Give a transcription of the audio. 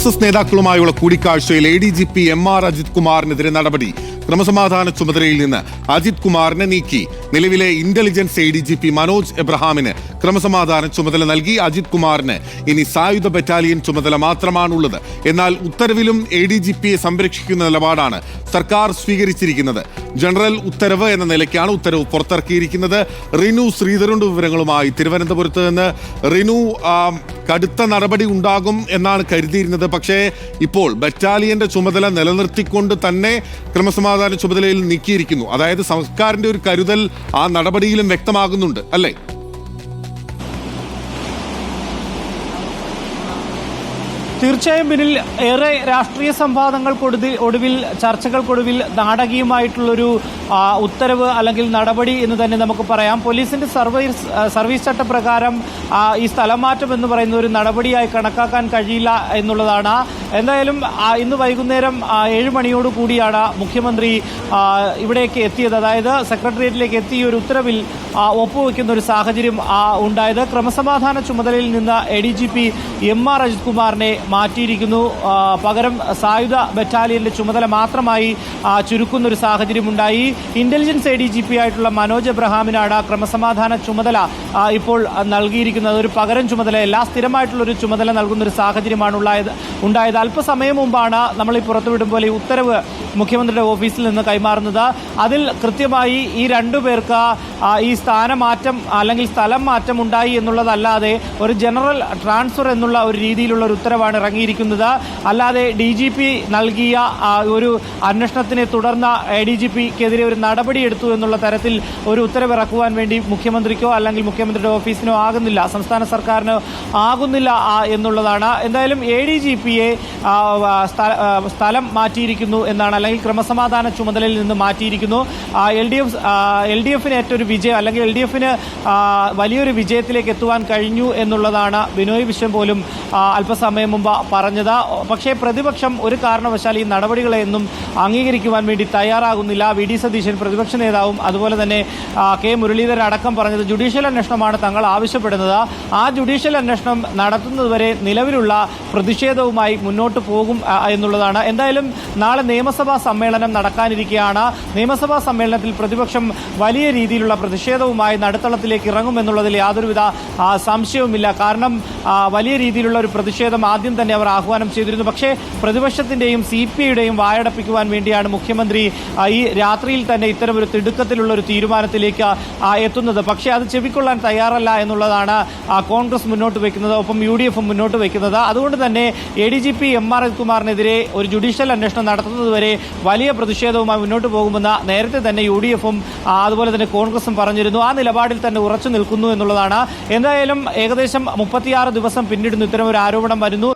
RSS നേതാക്കളുമായുള്ള കൂടിക്കാഴ്ചയിൽ ADGP MR Ajith കുമാറിനെതിരെ നടപടി. ക്രമസമാധാന ചുമതലയിൽ നിന്ന് അജിത് കുമാറിനെ നീക്കി. നിലവിലെ ഇന്റലിജൻസ് ADGP മനോജ് എബ്രഹാമിന് ക്രമസമാധാന ചുമതല നൽകി. അജിത് കുമാറിന് ഇനി സായുധ ബറ്റാലിയൻ ചുമതല മാത്രമാണുള്ളത്. എന്നാൽ ഉത്തരവിലും ADGPയെ സംരക്ഷിക്കുന്ന നിലപാടാണ് സർക്കാർ സ്വീകരിച്ചിരിക്കുന്നത്. ജനറൽ ഉത്തരവ് എന്ന നിലയ്ക്കാണ് ഉത്തരവ് പുറത്തിറക്കിയിരിക്കുന്നത്. റിനു ശ്രീധരന്റെ വിവരങ്ങളുമായി തിരുവനന്തപുരത്ത് നിന്ന്. റിനു, കടുത്ത നടപടി ഉണ്ടാകും എന്നാണ് കരുതിയിരുന്നത്. പക്ഷേ ഇപ്പോൾ ബറ്റാലിയന്റെ ചുമതല നിലനിർത്തിക്കൊണ്ട് തന്നെ ക്രമസമാധാന ചുമതലയിൽ നീക്കിയിരിക്കുന്നു. അതായത് സർക്കാരിന്റെ ഒരു കരുതൽ ആ നടപടിയിലും വ്യക്തമാകുന്നുണ്ട് അല്ലേ? തീർച്ചയായും ബിനിൽ, ഏറെ രാഷ്ട്രീയ സംവാദങ്ങൾക്കൊടുവിൽ ചർച്ചകൾക്കൊടുവിൽ നാടകീയമായിട്ടുള്ളൊരു ഉത്തരവ് അല്ലെങ്കിൽ നടപടി എന്ന് തന്നെ നമുക്ക് പറയാം. പോലീസിന്റെ സർവീസ് ചട്ടപ്രകാരം ഈ സ്ഥലമാറ്റം എന്ന് പറയുന്ന ഒരു നടപടിയായി കണക്കാക്കാൻ കഴിയില്ല എന്നുള്ളതാണ്. എന്തായാലും ഇന്ന് വൈകുന്നേരം 7 മണിയോട് കൂടിയാണ് മുഖ്യമന്ത്രി ഇവിടേക്ക് എത്തിയത്. അതായത് സെക്രട്ടേറിയറ്റിലേക്ക് എത്തി ഒരു ഉത്തരവിൽ ഒപ്പുവെക്കുന്ന ഒരു സാഹചര്യം ഉണ്ടായത്. ക്രമസമാധാന ചുമതലയിൽ നിന്ന് ADGP MR അജിത് കുമാറിനെ മാറ്റിയിരിക്കുന്നു. പകരം സായുധ ബറ്റാലിയന്റെ ചുമതല മാത്രമായി ചുരുക്കുന്ന ഒരു സാഹചര്യമുണ്ടായി. ഇന്റലിജൻസ് ADGP ആയിട്ടുള്ള മനോജ് എബ്രഹാമിനാണ് ക്രമസമാധാന ചുമതല ഇപ്പോൾ നൽകിയിരിക്കുന്നത്. ഒരു പകരം ചുമതലയല്ല, സ്ഥിരമായിട്ടുള്ളൊരു ചുമതല നൽകുന്ന ഒരു സാഹചര്യമാണ് ഉണ്ടായത്. അല്പസമയം മുമ്പാണ് നമ്മൾ ഈ പുറത്തുവിടും പോലെ ഈ ഉത്തരവ് മുഖ്യമന്ത്രിയുടെ ഓഫീസിൽ നിന്ന് കൈമാറുന്നത്. അതിൽ കൃത്യമായി ഈ 2 പേർക്ക് ഈ സ്ഥാനമാറ്റം അല്ലെങ്കിൽ സ്ഥലം മാറ്റം ഉണ്ടായി എന്നുള്ളതല്ലാതെ ഒരു ജനറൽ ട്രാൻസ്ഫർ എന്നുള്ള ഒരു രീതിയിലുള്ള ഒരു ഉത്തരവാണ് ഇറങ്ങിയിരിക്കുന്നത്. അല്ലാതെ DGP നൽകിയ ഒരു അന്വേഷണത്തിനെ തുടർന്ന് ADGPക്കെതിരെ ഒരു നടപടി എടുത്തു എന്നുള്ള തരത്തിൽ ഒരു ഉത്തരവ് ഇറക്കുവാൻ വേണ്ടി മുഖ്യമന്ത്രിക്കോ അല്ലെങ്കിൽ മുഖ്യമന്ത്രിയുടെ ഓഫീസിനോ ആകുന്നില്ല, സംസ്ഥാന സർക്കാരിനോ ആകുന്നില്ല എന്നുള്ളതാണ്. എന്തായാലും ADGPയെ സ്ഥലം മാറ്റിയിരിക്കുന്നു എന്നാണ്, അല്ലെങ്കിൽ ക്രമസമാധാന ചുമതലയിൽ നിന്ന് മാറ്റിയിരിക്കുന്നു. LDFന് ഏറ്റൊരു വിജയം, അല്ലെങ്കിൽ LDFന് വലിയൊരു വിജയത്തിലേക്ക് എത്തുവാൻ കഴിഞ്ഞു എന്നുള്ളതാണ് ബിനോയ് വിശ്വം പോലും അല്പസമയം മുമ്പ് പറഞ്ഞത്. പക്ഷേ പ്രതിപക്ഷം ഒരു കാരണവശാൽ ഈ നടപടികളെയൊന്നും അംഗീകരിക്കുവാൻ വേണ്ടി തയ്യാറാകുന്നില്ല. VD സതീശൻ പ്രതിപക്ഷ നേതാവും അതുപോലെ തന്നെ K മുരളീധരൻ അടക്കം പറഞ്ഞത് ജുഡീഷ്യൽ അന്വേഷണമാണ് തങ്ങൾ ആവശ്യപ്പെടുന്നത്. ആ ജുഡീഷ്യൽ അന്വേഷണം നടത്തുന്നതുവരെ നിലവിലുള്ള പ്രതിഷേധവുമായി മുന്നോട്ട് പോകും എന്നുള്ളതാണ്. എന്തായാലും നാളെ നിയമസഭാ സമ്മേളനം നടക്കാനിരിക്കുകയാണ്. നിയമസഭാ സമ്മേളനത്തിൽ പ്രതിപക്ഷം വലിയ രീതിയിലുള്ള പ്രതിഷേധവുമായി നടുത്തളത്തിലേക്ക് ഇറങ്ങുമെന്നുള്ളതിൽ യാതൊരുവിധ സംശയവുമില്ല. കാരണം വലിയ രീതിയിലുള്ള ഒരു പ്രതിഷേധം ആദ്യം തന്നെ അവർ ആഹ്വാനം ചെയ്തിരുന്നു. പക്ഷേ പ്രതിപക്ഷത്തിന്റെയും CPIയുടെയും വായടപ്പിക്കുവാൻ വേണ്ടിയാണ് മുഖ്യമന്ത്രി ഈ രാത്രിയിൽ തന്നെ ഇത്തരമൊരു തിടുക്കത്തിലുള്ള ഒരു തീരുമാനത്തിലേക്ക് എത്തുന്നത്. പക്ഷേ അത് ചെവിക്കൊള്ളാൻ തയ്യാറല്ല എന്നുള്ളതാണ് കോൺഗ്രസ് മുന്നോട്ട് വയ്ക്കുന്നത്, ഒപ്പം UDF മുന്നോട്ട് വയ്ക്കുന്നത്. അതുകൊണ്ട് തന്നെ ADGP MR അജിത് കുമാറിനെതിരെ ഒരു ജുഡീഷ്യൽ അന്വേഷണം നടത്തുന്നതുവരെ വലിയ പ്രതിഷേധവുമായി മുന്നോട്ട് പോകുമെന്ന് നേരത്തെ തന്നെ UDFും അതുപോലെ തന്നെ കോൺഗ്രസും പറഞ്ഞിരുന്നു. ആ നിലപാടിൽ തന്നെ ഉറച്ചു നിൽക്കുന്നു എന്നുള്ളതാണ്. എന്തായാലും ഏകദേശം 36 ദിവസം പിന്നിടുന്നു ഇത്തരം ഒരു ആരോപണം വരുന്നു.